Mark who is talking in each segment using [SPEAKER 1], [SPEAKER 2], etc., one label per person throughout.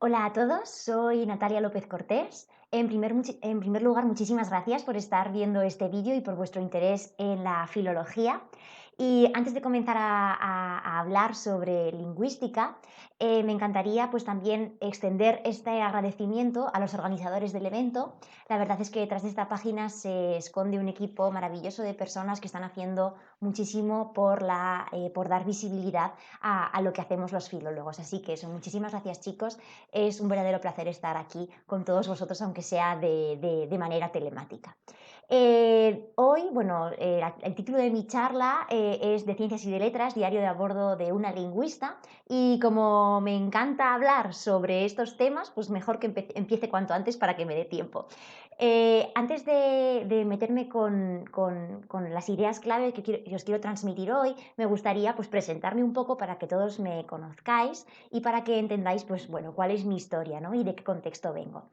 [SPEAKER 1] Hola a todos, soy Natalia López Cortés. En primer lugar, muchísimas gracias por estar viendo este vídeo y por vuestro interés en la filología. Y antes de comenzar a hablar sobre lingüística, me encantaría pues también extender este agradecimiento a los organizadores del evento. La verdad es que detrás de esta página se esconde un equipo maravilloso de personas que están haciendo muchísimo por dar visibilidad a lo que hacemos los filólogos. Así que eso, muchísimas gracias, chicos. Es un verdadero placer estar aquí con todos vosotros, aunque sea de manera telemática. Hoy, bueno, el título de mi charla es de Ciencias y de Letras, diario de a bordo de una lingüista, y como me encanta hablar sobre estos temas, pues mejor que empiece cuanto antes para que me dé tiempo. Antes de meterme con las ideas clave que os quiero transmitir hoy, me gustaría pues, presentarme un poco para que todos me conozcáis y para que entendáis pues, bueno, cuál es mi historia, ¿no? Y de qué contexto vengo.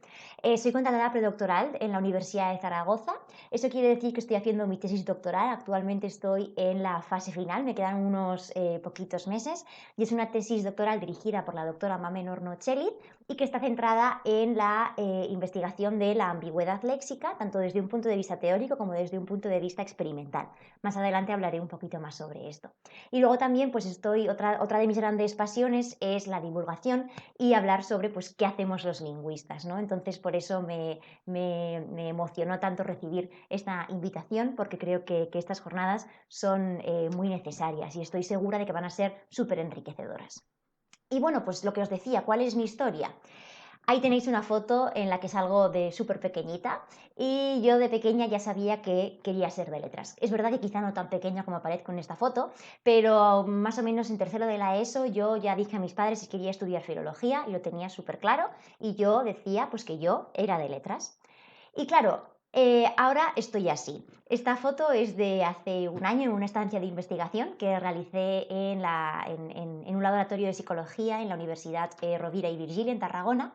[SPEAKER 1] Soy contadora predoctoral en la Universidad de Zaragoza. Eso quiere decir que estoy haciendo mi tesis doctoral. Actualmente estoy en la fase final, me quedan unos poquitos meses, y es una tesis doctoral dirigida por la doctora Mamen Horno-Chelit y que está centrada en la investigación de la ambigüedad léxica, tanto desde un punto de vista teórico como desde un punto de vista experimental. Más adelante hablaré un poquito más sobre esto. Y luego también, pues otra de mis grandes pasiones es la divulgación y hablar sobre pues, qué hacemos los lingüistas, ¿no? Entonces, por eso me emocionó tanto recibir esta invitación, porque creo que estas jornadas son muy necesarias y estoy segura de que van a ser súper enriquecedoras. Y bueno, pues lo que os decía, ¿cuál es mi historia? Ahí tenéis una foto en la que salgo de súper pequeñita y yo de pequeña ya sabía que quería ser de letras. Es verdad que quizá no tan pequeña como aparezco en esta foto, pero más o menos en tercero de la ESO yo ya dije a mis padres que quería estudiar filología y lo tenía súper claro y yo decía pues que yo era de letras. Y claro, ahora estoy así. Esta foto es de hace un año en una estancia de investigación que realicé en un laboratorio de psicología en la Universidad Rovira y Virgili en Tarragona.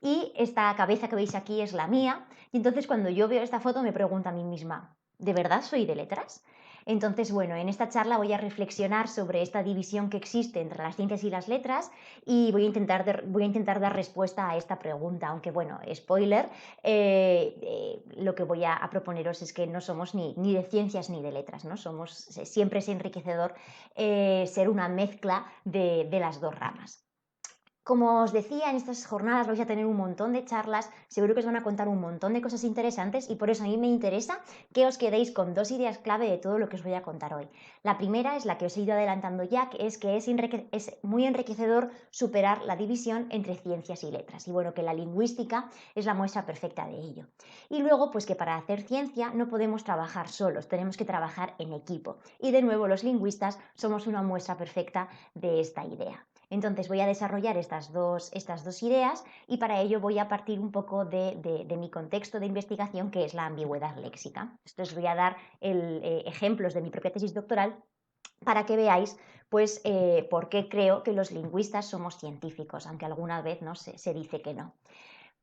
[SPEAKER 1] Y esta cabeza que veis aquí es la mía. Y entonces cuando yo veo esta foto me pregunto a mí misma, ¿de verdad soy de letras? Entonces, bueno, en esta charla voy a reflexionar sobre esta división que existe entre las ciencias y las letras y voy a intentar dar respuesta a esta pregunta, aunque bueno, spoiler, lo que voy a proponeros es que no somos ni de ciencias ni de letras, ¿no? Siempre es enriquecedor ser una mezcla de las dos ramas. Como os decía, en estas jornadas vais a tener un montón de charlas, seguro que os van a contar un montón de cosas interesantes y por eso a mí me interesa que os quedéis con dos ideas clave de todo lo que os voy a contar hoy. La primera es la que os he ido adelantando ya, que es muy enriquecedor superar la división entre ciencias y letras y bueno, que la lingüística es la muestra perfecta de ello. Y luego, pues que para hacer ciencia no podemos trabajar solos, tenemos que trabajar en equipo y de nuevo los lingüistas somos una muestra perfecta de esta idea. Entonces voy a desarrollar estas dos ideas y para ello voy a partir un poco de mi contexto de investigación, que es la ambigüedad léxica. Entonces voy a dar ejemplos de mi propia tesis doctoral para que veáis pues, por qué creo que los lingüistas somos científicos, aunque alguna vez ¿no? se dice que no.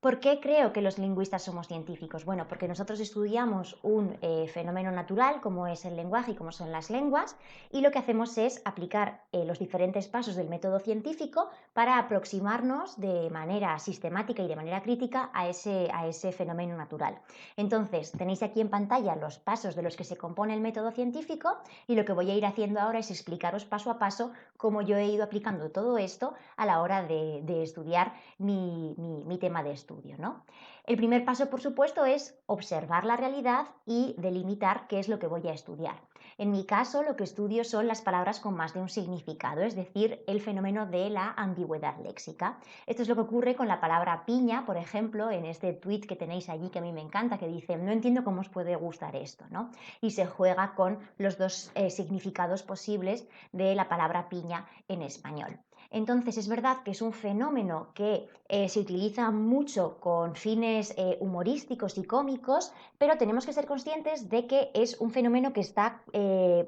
[SPEAKER 1] ¿Por qué creo que los lingüistas somos científicos? Bueno, porque nosotros estudiamos un fenómeno natural como es el lenguaje y como son las lenguas y lo que hacemos es aplicar los diferentes pasos del método científico para aproximarnos de manera sistemática y de manera crítica a ese fenómeno natural. Entonces, tenéis aquí en pantalla los pasos de los que se compone el método científico y lo que voy a ir haciendo ahora es explicaros paso a paso cómo yo he ido aplicando todo esto a la hora de estudiar mi tema de estudio, ¿no? El primer paso, por supuesto, es observar la realidad y delimitar qué es lo que voy a estudiar. En mi caso, lo que estudio son las palabras con más de un significado, es decir, el fenómeno de la ambigüedad léxica. Esto es lo que ocurre con la palabra piña, por ejemplo, en este tweet que tenéis allí que a mí me encanta, que dice, no entiendo cómo os puede gustar esto, ¿no? Y se juega con los dos significados posibles de la palabra piña en español. Entonces es verdad que es un fenómeno que se utiliza mucho con fines humorísticos y cómicos, pero tenemos que ser conscientes de que es un fenómeno que está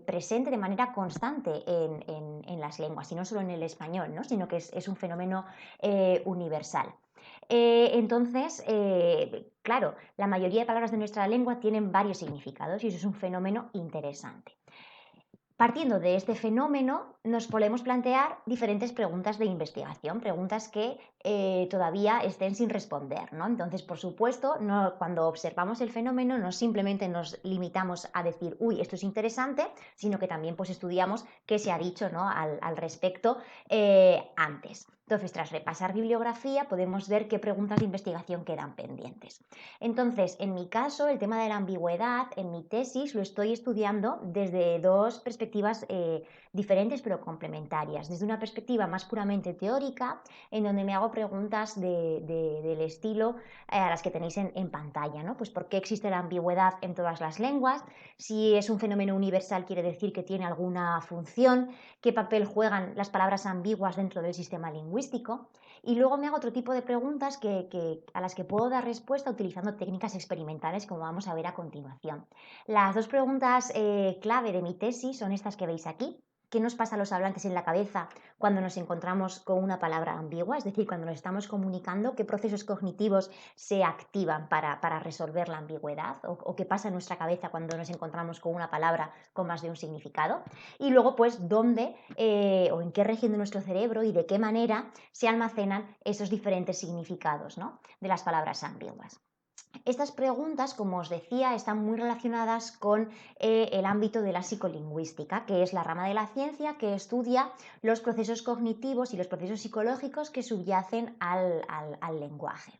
[SPEAKER 1] presente de manera constante en las lenguas, y no solo en el español, ¿no? Sino que es un fenómeno universal. Entonces, claro, la mayoría de palabras de nuestra lengua tienen varios significados y eso es un fenómeno interesante. Partiendo de este fenómeno, nos podemos plantear diferentes preguntas de investigación, preguntas que todavía estén sin responder, ¿no? Entonces, por supuesto, cuando observamos el fenómeno, no simplemente nos limitamos a decir, uy, esto es interesante, sino que también pues, estudiamos qué se ha dicho, ¿no? al respecto antes. Entonces, tras repasar bibliografía, podemos ver qué preguntas de investigación quedan pendientes. Entonces, en mi caso, el tema de la ambigüedad, en mi tesis, lo estoy estudiando desde dos perspectivas diferentes pero complementarias. Desde una perspectiva más puramente teórica, en donde me hago preguntas del estilo a las que tenéis en pantalla, ¿no? Pues por qué existe la ambigüedad en todas las lenguas, si es un fenómeno universal quiere decir que tiene alguna función, qué papel juegan las palabras ambiguas dentro del sistema lingüístico. Y luego me hago otro tipo de preguntas a las que puedo dar respuesta utilizando técnicas experimentales, como vamos a ver a continuación. Las dos preguntas clave de mi tesis son estas que veis aquí. ¿Qué nos pasa a los hablantes en la cabeza cuando nos encontramos con una palabra ambigua? Es decir, cuando nos estamos comunicando, ¿qué procesos cognitivos se activan para resolver la ambigüedad? ¿O qué pasa en nuestra cabeza cuando nos encontramos con una palabra con más de un significado? Y luego, pues, dónde o en qué región de nuestro cerebro y de qué manera se almacenan esos diferentes significados, ¿no?, de las palabras ambiguas. Estas preguntas, como os decía, están muy relacionadas con el ámbito de la psicolingüística, que es la rama de la ciencia que estudia los procesos cognitivos y los procesos psicológicos que subyacen al lenguaje.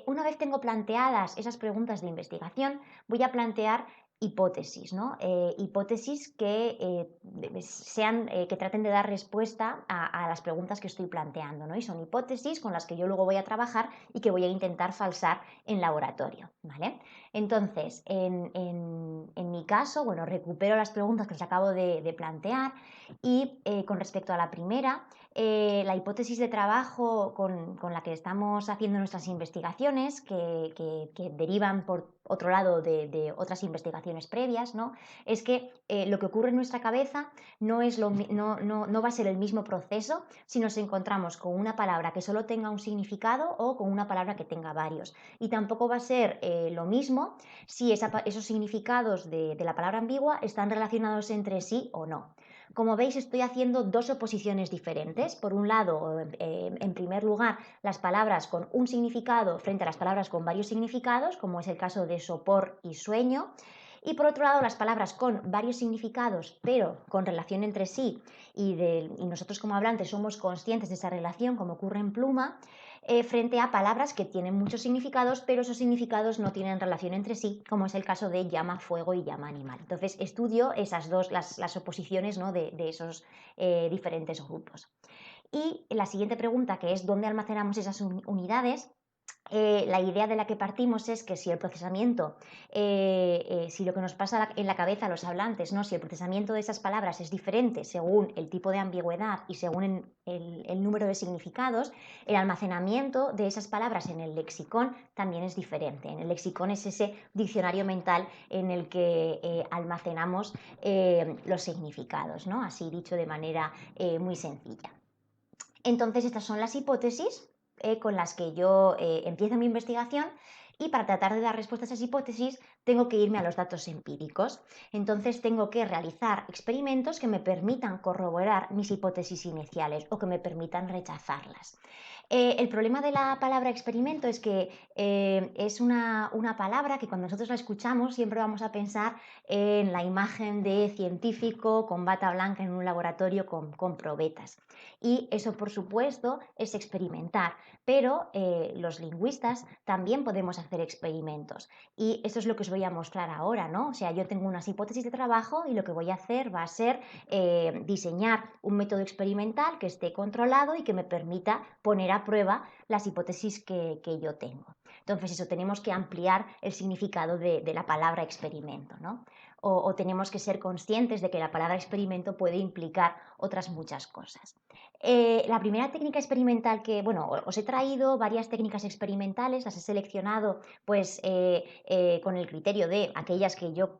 [SPEAKER 1] Una vez tengo planteadas esas preguntas de investigación, voy a plantear hipótesis, ¿no? Hipótesis que traten de dar respuesta a las preguntas que estoy planteando, ¿no? Y son hipótesis con las que yo luego voy a trabajar y que voy a intentar falsar en laboratorio, ¿vale? Entonces, en mi caso, bueno, recupero las preguntas que os acabo de plantear y con respecto a la primera, la hipótesis de trabajo con la que estamos haciendo nuestras investigaciones, que derivan por otro lado de otras investigaciones previas, ¿no?, es que lo que ocurre en nuestra cabeza no va a ser el mismo proceso si nos encontramos con una palabra que solo tenga un significado o con una palabra que tenga varios. Y tampoco va a ser lo mismo si esos significados de la palabra ambigua están relacionados entre sí o no. Como veis, estoy haciendo dos oposiciones diferentes. Por un lado, en primer lugar, las palabras con un significado frente a las palabras con varios significados, como es el caso de sopor y sueño. Y por otro lado, las palabras con varios significados, pero con relación entre sí, y nosotros como hablantes somos conscientes de esa relación, como ocurre en pluma, frente a palabras que tienen muchos significados, pero esos significados no tienen relación entre sí, como es el caso de llama, fuego y llama, animal. Entonces, estudio esas dos, las oposiciones, ¿no?, de esos diferentes grupos. Y la siguiente pregunta, que es ¿dónde almacenamos esas unidades? La idea de la que partimos es que si el procesamiento, si lo que nos pasa en la cabeza a los hablantes, ¿no?, si el procesamiento de esas palabras es diferente según el tipo de ambigüedad y según el número de significados, el almacenamiento de esas palabras en el lexicón también es diferente. En el lexicón es ese diccionario mental en el que almacenamos los significados, ¿no?, así dicho de manera muy sencilla. Entonces, estas son las hipótesis con las que yo empiezo mi investigación, y para tratar de dar respuesta a esas hipótesis tengo que irme a los datos empíricos. Entonces tengo que realizar experimentos que me permitan corroborar mis hipótesis iniciales o que me permitan rechazarlas. El problema de la palabra experimento es que es una palabra que cuando nosotros la escuchamos siempre vamos a pensar en la imagen de científico con bata blanca en un laboratorio con probetas. Y eso, por supuesto, es experimentar, pero los lingüistas también podemos hacer experimentos. Y eso es lo que os voy a mostrar ahora, ¿no? O sea, yo tengo unas hipótesis de trabajo y lo que voy a hacer va a ser diseñar un método experimental que esté controlado y que me permita poner a prueba las hipótesis que yo tengo. Entonces, eso, tenemos que ampliar el significado de la palabra experimento, ¿no? O tenemos que ser conscientes de que la palabra experimento puede implicar otras muchas cosas. La primera técnica experimental que, bueno, os he traído varias técnicas experimentales, las he seleccionado pues con el criterio de aquellas que yo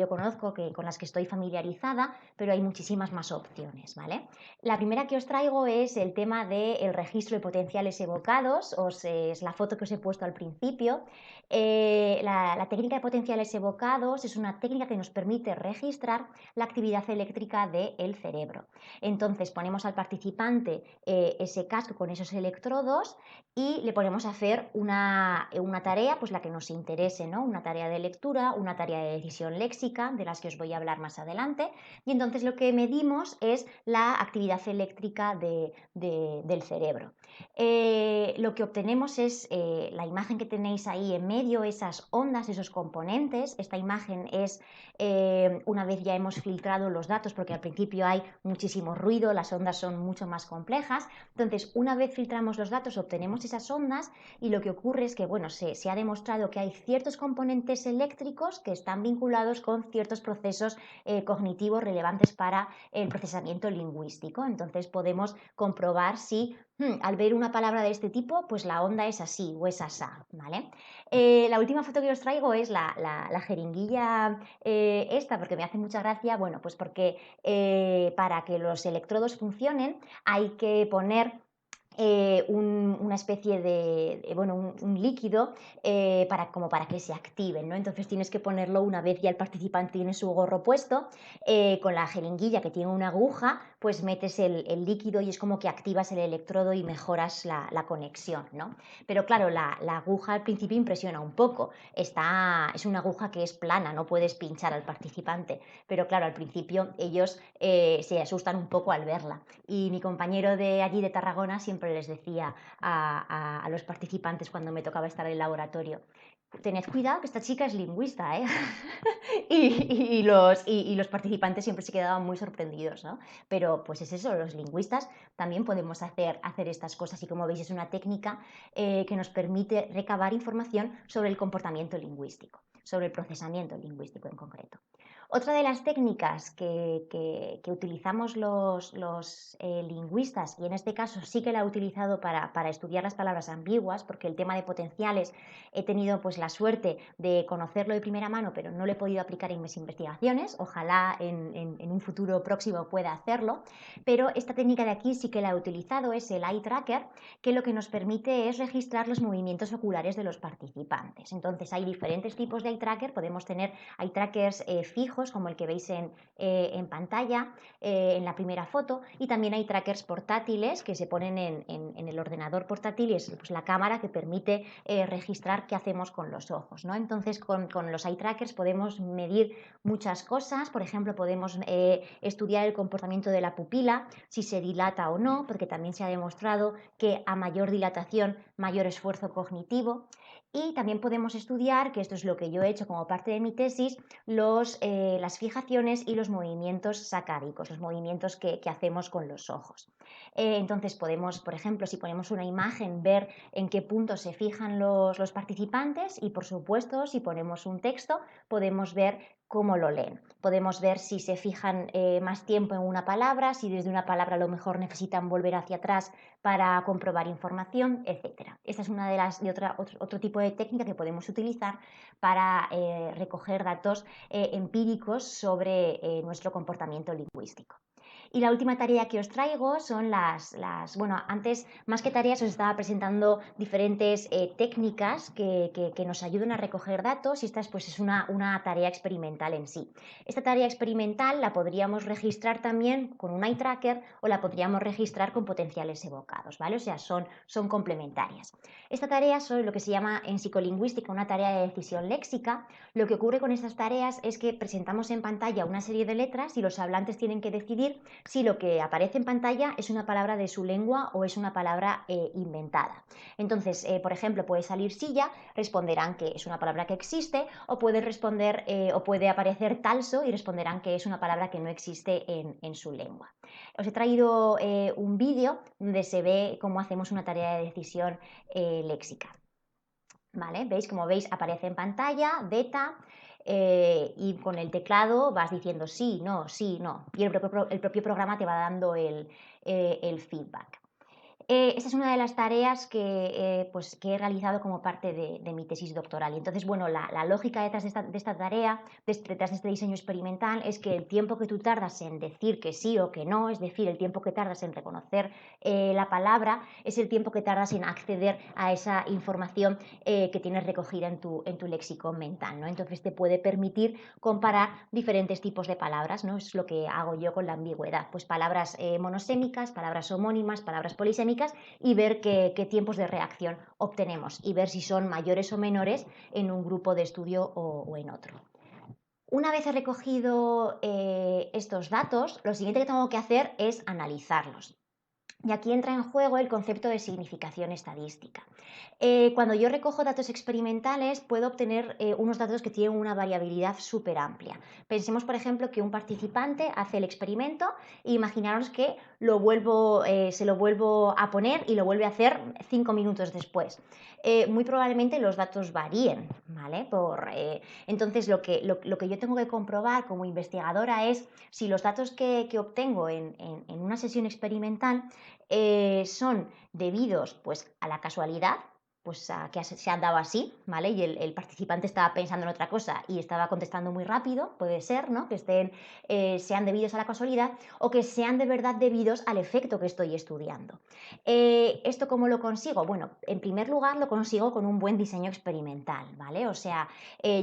[SPEAKER 1] conozco, con las que estoy familiarizada, pero hay muchísimas más opciones, ¿vale? La primera que os traigo es el tema del registro de potenciales evocados, es la foto que os he puesto al principio. La técnica de potenciales evocados es una técnica que nos permite registrar la actividad eléctrica del cerebro. Entonces ponemos al participante ese casco con esos electrodos y le ponemos a hacer una tarea, pues la que nos interese, ¿no? Una tarea de lectura, una tarea de decisión léxica, de las que os voy a hablar más adelante. Y entonces lo que medimos es la actividad eléctrica del cerebro. Lo que obtenemos es la imagen que tenéis ahí en medio, esas ondas, esos componentes. Esta imagen es una vez ya hemos filtrado los datos, porque al principio hay muchísimo ruido, las ondas son mucho más complejas. Entonces, una vez filtramos los datos, obtenemos esas ondas y lo que ocurre es que, bueno, se ha demostrado que hay ciertos componentes eléctricos que están vinculados con ciertos procesos cognitivos relevantes para el procesamiento lingüístico. Entonces, podemos comprobar si al ver una palabra de este tipo, pues la onda es así o es asá, ¿vale? La última foto que os traigo es la jeringuilla esta, porque me hace mucha gracia, bueno, pues porque para que los electrodos funcionen hay que poner una especie de bueno, un líquido como para que se activen, ¿no? Entonces tienes que ponerlo una vez ya el participante tiene su gorro puesto, con la jeringuilla que tiene una aguja, pues metes el líquido y es como que activas el electrodo y mejoras la conexión, ¿no? Pero claro, la aguja al principio impresiona un poco, es una aguja que es plana, no puedes pinchar al participante, pero claro, al principio ellos se asustan un poco al verla. Y mi compañero de allí de Tarragona siempre les decía a los participantes cuando me tocaba estar en el laboratorio: tened cuidado que esta chica es lingüista, ¿eh? y los participantes siempre se quedaban muy sorprendidos, ¿no? Pero pues es eso, los lingüistas también podemos hacer estas cosas y como veis es una técnica que nos permite recabar información sobre el comportamiento lingüístico, sobre el procesamiento lingüístico en concreto. Otra de las técnicas que utilizamos los lingüistas, y en este caso sí que la he utilizado para estudiar las palabras ambiguas, porque el tema de potenciales he tenido pues la suerte de conocerlo de primera mano, pero no lo he podido aplicar en mis investigaciones, ojalá en un futuro próximo pueda hacerlo, pero esta técnica de aquí sí que la he utilizado, es el eye tracker, que lo que nos permite es registrar los movimientos oculares de los participantes. Entonces hay diferentes tipos de eye tracker, podemos tener eye trackers fijos, como el que veis en pantalla, en la primera foto, y también hay trackers portátiles que se ponen en el ordenador portátil y es pues, la cámara que permite registrar qué hacemos con los ojos, ¿no? Entonces con los eye trackers podemos medir muchas cosas, por ejemplo podemos estudiar el comportamiento de la pupila, si se dilata o no, porque también se ha demostrado que a mayor dilatación mayor esfuerzo cognitivo. Y también podemos estudiar, que esto es lo que yo he hecho como parte de mi tesis, las fijaciones y los movimientos sacádicos, los movimientos que hacemos con los ojos. Entonces podemos, por ejemplo, si ponemos una imagen, ver en qué punto se fijan los participantes y, por supuesto, si ponemos un texto, podemos ver cómo lo leen. Podemos ver si se fijan más tiempo en una palabra, si desde una palabra a lo mejor necesitan volver hacia atrás para comprobar información, etc. Esta es una otro tipo de técnica que podemos utilizar para recoger datos empíricos sobre nuestro comportamiento lingüístico. Y la última tarea que os traigo son bueno, antes más que tareas os estaba presentando diferentes técnicas que nos ayudan a recoger datos y esta pues, es una tarea experimental en sí. Esta tarea experimental la podríamos registrar también con un eye tracker o la podríamos registrar con potenciales evocados, ¿vale? O sea, son complementarias. Esta tarea es lo que se llama en psicolingüística una tarea de decisión léxica. Lo que ocurre con estas tareas es que presentamos en pantalla una serie de letras y los hablantes tienen que decidir si lo que aparece en pantalla es una palabra de su lengua o es una palabra inventada. Entonces, por ejemplo, puede salir silla, responderán que es una palabra que existe, o puede responder o puede aparecer talso y responderán que es una palabra que no existe en su lengua. Os he traído un vídeo donde se ve cómo hacemos una tarea de decisión léxica. ¿Vale? ¿Veis? Como veis, aparece en pantalla beta. y con el teclado vas diciendo sí, no, y el propio programa te va dando el feedback. Esa es una de las tareas pues, que he realizado como parte de mi tesis doctoral. Y entonces, bueno, la lógica detrás de esta tarea, detrás de este diseño experimental, es que el tiempo que tú tardas en decir que sí o que no, es decir, el tiempo que tardas en reconocer la palabra, es el tiempo que tardas en acceder a esa información que tienes recogida en tu léxico mental, ¿no? Entonces te puede permitir comparar diferentes tipos de palabras, ¿no? Es lo que hago yo con la ambigüedad, pues palabras monosémicas, palabras homónimas, palabras polisémicas, y ver qué tiempos de reacción obtenemos y ver si son mayores o menores en un grupo de estudio o en otro. Una vez he recogido estos datos, lo siguiente que tengo que hacer es analizarlos. Y aquí entra en juego el concepto de significación estadística. Cuando yo recojo datos experimentales, puedo obtener unos datos que tienen una variabilidad súper amplia. Pensemos, por ejemplo, que un participante hace el experimento e imaginaros que se lo vuelvo a poner y lo vuelve a hacer 5 minutos después. Muy probablemente los datos varíen, ¿vale? Entonces, lo que yo tengo que comprobar como investigadora es si los datos que obtengo en una sesión experimental son debidos pues, a la casualidad, pues a que se han dado así, ¿vale? Y el participante estaba pensando en otra cosa y estaba contestando muy rápido, puede ser, ¿no? Que sean debidos a la casualidad o que sean de verdad debidos al efecto que estoy estudiando. ¿Esto cómo lo consigo? Bueno, en primer lugar lo consigo con un buen diseño experimental, ¿vale? O sea,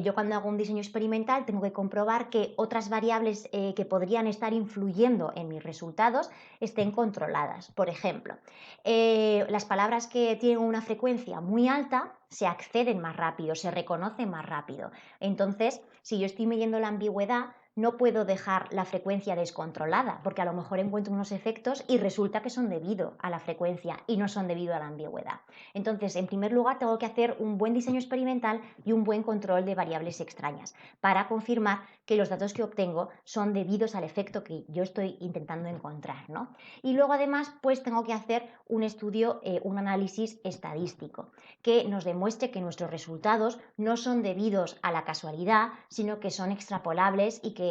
[SPEAKER 1] yo cuando hago un diseño experimental tengo que comprobar que otras variables que podrían estar influyendo en mis resultados estén controladas. Por ejemplo, las palabras que tienen una frecuencia muy alta se acceden más rápido, se reconocen más rápido. Entonces, si yo estoy midiendo la ambigüedad, no puedo dejar la frecuencia descontrolada, porque a lo mejor encuentro unos efectos y resulta que son debido a la frecuencia y no son debido a la ambigüedad. Entonces, en primer lugar, tengo que hacer un buen diseño experimental y un buen control de variables extrañas para confirmar que los datos que obtengo son debidos al efecto que yo estoy intentando encontrar, ¿no? Y luego, además, pues tengo que hacer un estudio, un análisis estadístico que nos demuestre que nuestros resultados no son debidos a la casualidad, sino que son extrapolables y que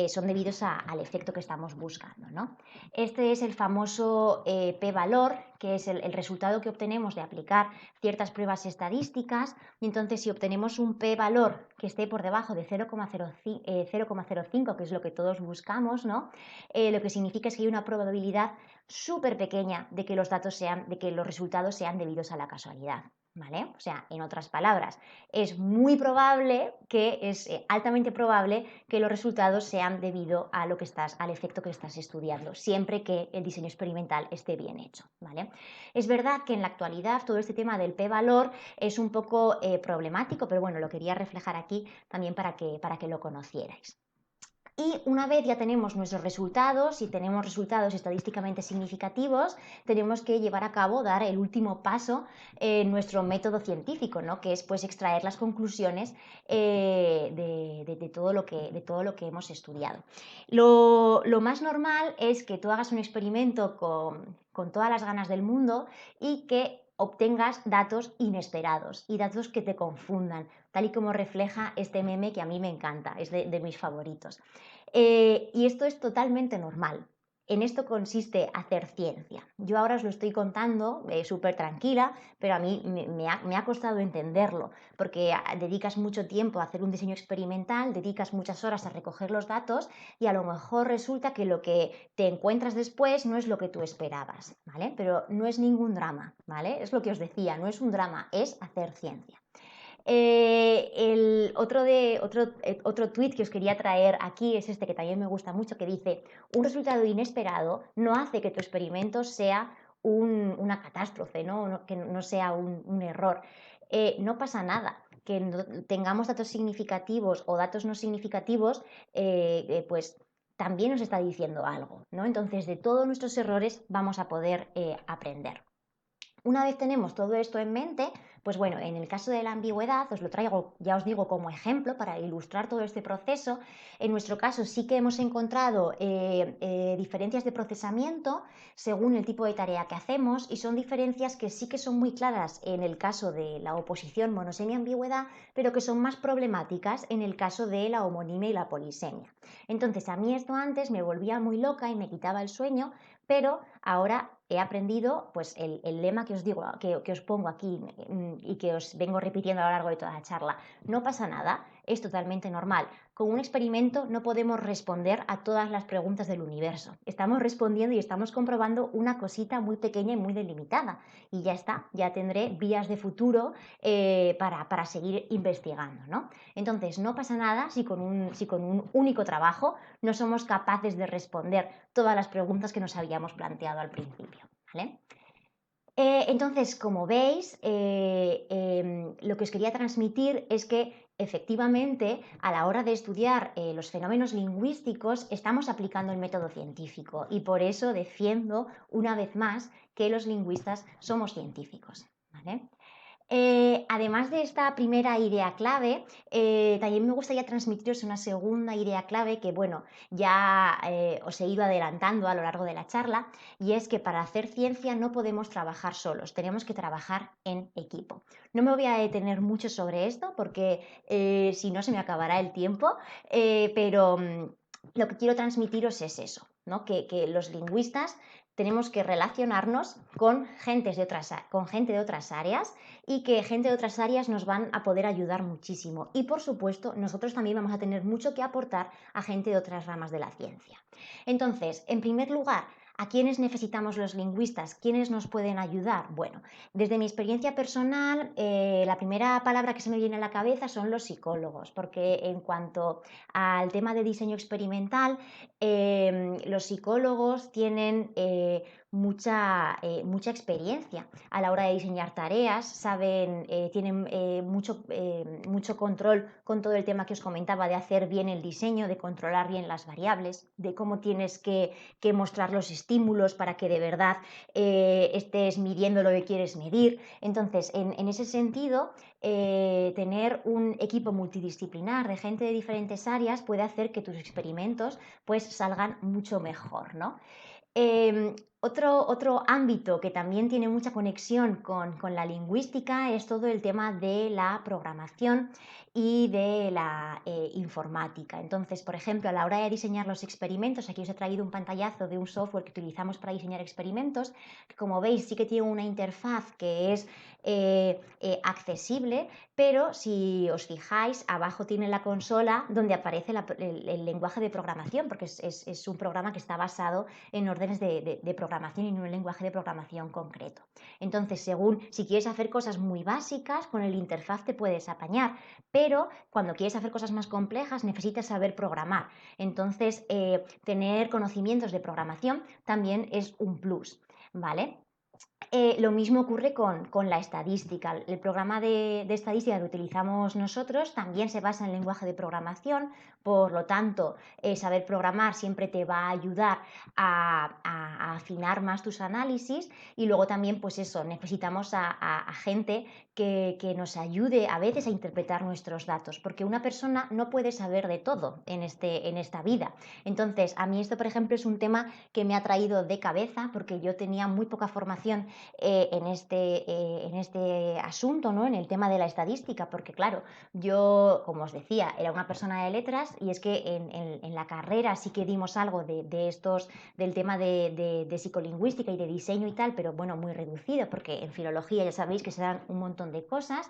[SPEAKER 1] son debidos al efecto que estamos buscando, ¿no? Este es el famoso p-valor, que es el resultado que obtenemos de aplicar ciertas pruebas estadísticas. Y entonces, si obtenemos un p-valor que esté por debajo de 0,05, que es lo que todos buscamos, ¿no? Lo que significa es que hay una probabilidad súper pequeña de que los resultados sean debidos a la casualidad. ¿Vale? O sea, en otras palabras, es muy probable es altamente probable que los resultados sean debido a al efecto que estás estudiando, siempre que el diseño experimental esté bien hecho, ¿vale? Es verdad que en la actualidad todo este tema del p-valor es un poco problemático, pero bueno, lo quería reflejar aquí también para que lo conocierais. Y una vez ya tenemos nuestros resultados y tenemos resultados estadísticamente significativos, tenemos que llevar a cabo, dar el último paso en nuestro método científico, ¿no? Que es pues extraer las conclusiones de todo lo que hemos estudiado. Lo más normal es que tú hagas un experimento con todas las ganas del mundo y que obtengas datos inesperados y datos que te confundan, tal y como refleja este meme que a mí me encanta, es de mis favoritos. Y esto es totalmente normal. En esto consiste hacer ciencia. Yo ahora os lo estoy contando súper tranquila, pero a mí me ha costado entenderlo, porque dedicas mucho tiempo a hacer un diseño experimental, dedicas muchas horas a recoger los datos y a lo mejor resulta que lo que te encuentras después no es lo que tú esperabas, ¿vale? Pero no es ningún drama, ¿vale? Es lo que os decía, no es un drama, es hacer ciencia. Otro tuit que os quería traer aquí es este que también me gusta mucho, que dice: un resultado inesperado no hace que tu experimento sea una catástrofe, ¿no? Que no sea un error. No pasa nada. Que no tengamos datos significativos o datos no significativos, pues también nos está diciendo algo, ¿no? Entonces, de todos nuestros errores vamos a poder aprender. Una vez tenemos todo esto en mente, pues bueno, en el caso de la ambigüedad, os lo traigo, ya os digo, como ejemplo para ilustrar todo este proceso. En nuestro caso sí que hemos encontrado diferencias de procesamiento según el tipo de tarea que hacemos, y son diferencias que sí que son muy claras en el caso de la oposición monosemia-ambigüedad, pero que son más problemáticas en el caso de la homonimia y la polisemia. Entonces, a mí esto antes me volvía muy loca y me quitaba el sueño, pero ahora he aprendido pues el lema que os digo, que os pongo aquí y que os vengo repitiendo a lo largo de toda la charla. No pasa nada, es totalmente normal. Con un experimento no podemos responder a todas las preguntas del universo. Estamos respondiendo y estamos comprobando una cosita muy pequeña y muy delimitada. Y ya está, ya tendré vías de futuro para seguir investigando, ¿no? Entonces, no pasa nada si con un único trabajo no somos capaces de responder todas las preguntas que nos habíamos planteado al principio, ¿vale? Entonces, como veis, lo que os quería transmitir es que efectivamente a la hora de estudiar los fenómenos lingüísticos estamos aplicando el método científico, y por eso defiendo una vez más que los lingüistas somos científicos, ¿vale? Además de esta primera idea clave, también me gustaría transmitiros una segunda idea clave que, bueno, ya os he ido adelantando a lo largo de la charla, y es que para hacer ciencia no podemos trabajar solos, tenemos que trabajar en equipo. No me voy a detener mucho sobre esto porque si no se me acabará el tiempo, pero lo que quiero transmitiros es eso, ¿no? Que los lingüistas tenemos que relacionarnos con con gente de otras áreas, y que gente de otras áreas nos van a poder ayudar muchísimo. Y por supuesto, nosotros también vamos a tener mucho que aportar a gente de otras ramas de la ciencia. Entonces, en primer lugar, ¿a quiénes necesitamos los lingüistas? ¿Quiénes nos pueden ayudar? Bueno, desde mi experiencia personal, la primera palabra que se me viene a la cabeza son los psicólogos, porque en cuanto al tema de diseño experimental, los psicólogos tienen mucha experiencia a la hora de diseñar tareas, saben, tienen mucho control con todo el tema que os comentaba de hacer bien el diseño, de controlar bien las variables, de cómo tienes que mostrar los estímulos para que de verdad estés midiendo lo que quieres medir. Entonces, en ese sentido, tener un equipo multidisciplinar de gente de diferentes áreas puede hacer que tus experimentos pues salgan mucho mejor, ¿no? Otro ámbito que también tiene mucha conexión con la lingüística es todo el tema de la programación y de la informática. Entonces, por ejemplo, a la hora de diseñar los experimentos, aquí os he traído un pantallazo de un software que utilizamos para diseñar experimentos, que como veis sí que tiene una interfaz que es accesible, pero si os fijáis, abajo tiene la consola donde aparece el lenguaje de programación, porque es un programa que está basado en órdenes de programación y en un lenguaje de programación concreto. Entonces, si quieres hacer cosas muy básicas, con el interfaz te puedes apañar, pero cuando quieres hacer cosas más complejas necesitas saber programar. Entonces, tener conocimientos de programación también es un plus, ¿vale? Lo mismo ocurre con la estadística. El programa de estadística que utilizamos nosotros también se basa en lenguaje de programación, por lo tanto, saber programar siempre te va a ayudar a afinar más tus análisis. Y luego también, pues eso, necesitamos a gente que nos ayude a veces a interpretar nuestros datos, porque una persona no puede saber de todo en esta vida. Entonces, a mí esto, por ejemplo, es un tema que me ha traído de cabeza, porque yo tenía muy poca formación en este asunto, ¿no? En el tema de la estadística, porque claro, yo, como os decía, era una persona de letras, y es que en la carrera sí que dimos algo de estos, del tema de psicolingüística y de diseño y tal, pero bueno, muy reducido, porque en filología ya sabéis que se dan un montón de cosas.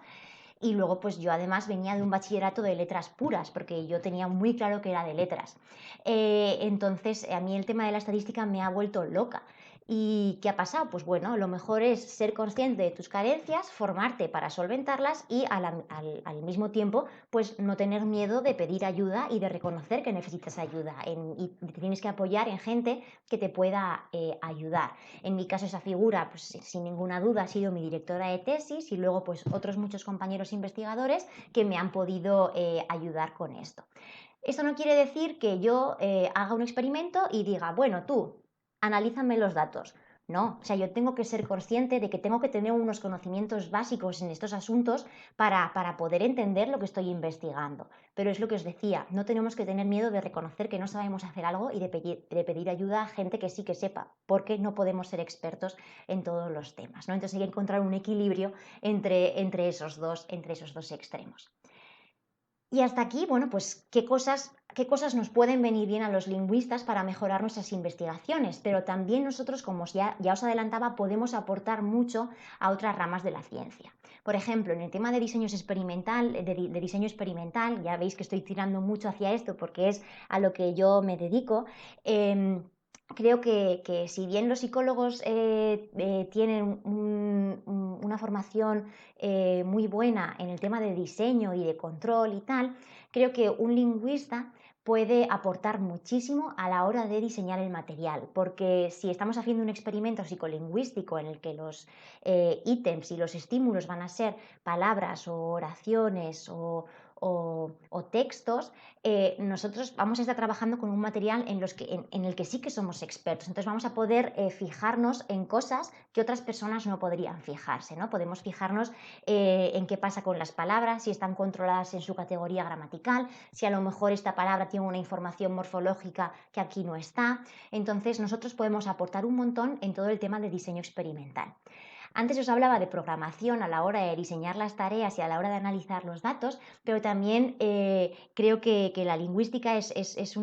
[SPEAKER 1] Y luego pues yo además venía de un bachillerato de letras puras, porque yo tenía muy claro que era de letras. Entonces a mí el tema de la estadística me ha vuelto loca. ¿Y qué ha pasado? Pues bueno, lo mejor es ser consciente de tus carencias, formarte para solventarlas, y al mismo tiempo pues no tener miedo de pedir ayuda y de reconocer que necesitas ayuda, y te tienes que apoyar en gente que te pueda ayudar. En mi caso esa figura, pues sin ninguna duda, ha sido mi directora de tesis, y luego pues otros muchos compañeros investigadores que me han podido ayudar con esto. Esto no quiere decir que yo haga un experimento y diga, bueno, tú, analízame los datos. No, o sea, yo tengo que ser consciente de que tengo que tener unos conocimientos básicos en estos asuntos para poder entender lo que estoy investigando. Pero es lo que os decía, no tenemos que tener miedo de reconocer que no sabemos hacer algo y de pedir ayuda a gente que sí que sepa, porque no podemos ser expertos en todos los temas, ¿no? Entonces hay que encontrar un equilibrio entre esos dos extremos. Y hasta aquí, bueno, pues qué cosas nos pueden venir bien a los lingüistas para mejorar nuestras investigaciones, pero también nosotros, como ya os adelantaba, podemos aportar mucho a otras ramas de la ciencia. Por ejemplo, en el tema de de diseño experimental, ya veis que estoy tirando mucho hacia esto porque es a lo que yo me dedico. Creo que si bien los psicólogos tienen una formación muy buena en el tema de diseño y de control y tal, creo que un lingüista puede aportar muchísimo a la hora de diseñar el material, porque si estamos haciendo un experimento psicolingüístico en el que los ítems y los estímulos van a ser palabras o oraciones o textos, nosotros vamos a estar trabajando con un material en el que sí que somos expertos. Entonces vamos a poder fijarnos en cosas que otras personas no podrían fijarse, ¿no? Podemos fijarnos en qué pasa con las palabras, si están controladas en su categoría gramatical, si a lo mejor esta palabra tiene una información morfológica que aquí no está. Entonces nosotros podemos aportar un montón en todo el tema de diseño experimental. Antes os hablaba de programación a la hora de diseñar las tareas y a la hora de analizar los datos, pero también creo que la lingüística es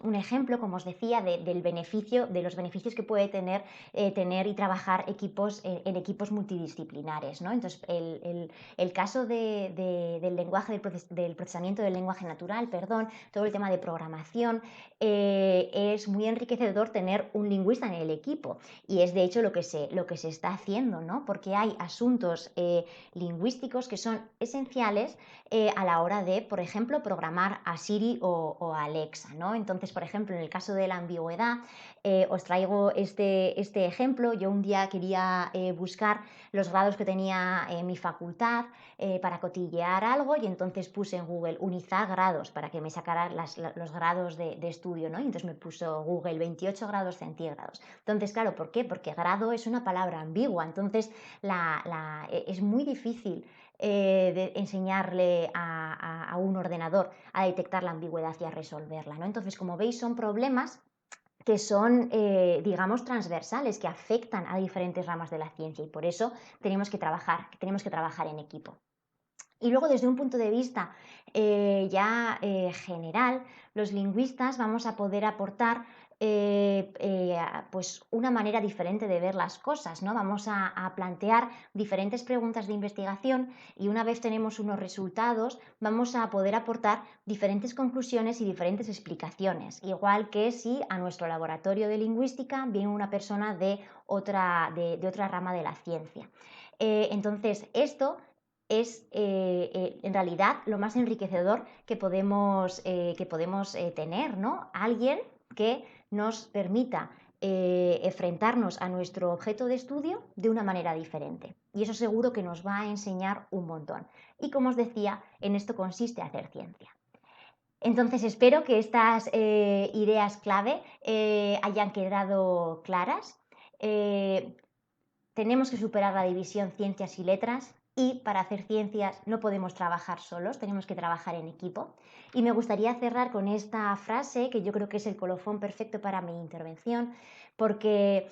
[SPEAKER 1] un ejemplo, como os decía, de los beneficios que puede tener y trabajar en equipos multidisciplinares, ¿no? Entonces, el caso del lenguaje, del procesamiento del lenguaje natural, perdón, todo el tema de programación, es muy enriquecedor tener un lingüista en el equipo y es de hecho lo que se está haciendo, ¿no? Porque hay asuntos lingüísticos que son esenciales a la hora de, por ejemplo, programar a Siri o a Alexa, ¿no? Entonces, por ejemplo, en el caso de la ambigüedad, os traigo este ejemplo. Yo un día quería buscar los grados que tenía en mi facultad para cotillear algo y entonces puse en Google unizar grados para que me sacara los grados de estudio, ¿no? Y entonces me puso Google 28 grados centígrados. Entonces, claro, ¿por qué? Porque grado es una palabra ambigua, entonces es muy difícil de enseñarle a un ordenador a detectar la ambigüedad y a resolverla, ¿no? Entonces, como veis, son problemas que son, digamos, transversales, que afectan a diferentes ramas de la ciencia y por eso tenemos que trabajar en equipo. Y luego, desde un punto de vista general, los lingüistas vamos a poder aportar pues una manera diferente de ver las cosas, ¿no? Vamos a plantear diferentes preguntas de investigación y una vez tenemos unos resultados, vamos a poder aportar diferentes conclusiones y diferentes explicaciones, igual que si a nuestro laboratorio de lingüística viene una persona de otra rama de la ciencia. Entonces, esto es en realidad lo más enriquecedor que podemos tener, ¿no? Alguien que nos permita enfrentarnos a nuestro objeto de estudio de una manera diferente. Y eso seguro que nos va a enseñar un montón. Y como os decía, en esto consiste hacer ciencia. Entonces espero que estas ideas clave hayan quedado claras. Tenemos que superar la división ciencias y letras y para hacer ciencias no podemos trabajar solos, tenemos que trabajar en equipo. Y me gustaría cerrar con esta frase que yo creo que es el colofón perfecto para mi intervención porque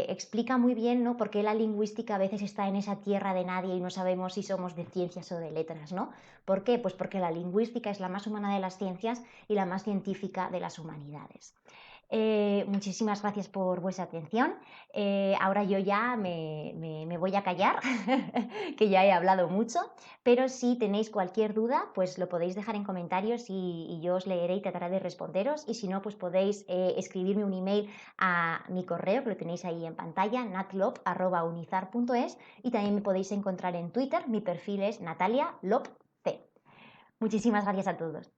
[SPEAKER 1] explica muy bien, ¿no?, por qué la lingüística a veces está en esa tierra de nadie y no sabemos si somos de ciencias o de letras, ¿no? ¿Por qué? Pues porque la lingüística es la más humana de las ciencias y la más científica de las humanidades. Muchísimas gracias por vuestra atención. Ahora yo ya me voy a callar, que ya he hablado mucho, pero si tenéis cualquier duda, pues lo podéis dejar en comentarios y yo os leeré y trataré de responderos. Y si no, pues podéis escribirme un email a mi correo, que lo tenéis ahí en pantalla, natlop@unizar.es, y también me podéis encontrar en Twitter, mi perfil es Natalia Lop C. Muchísimas gracias a todos.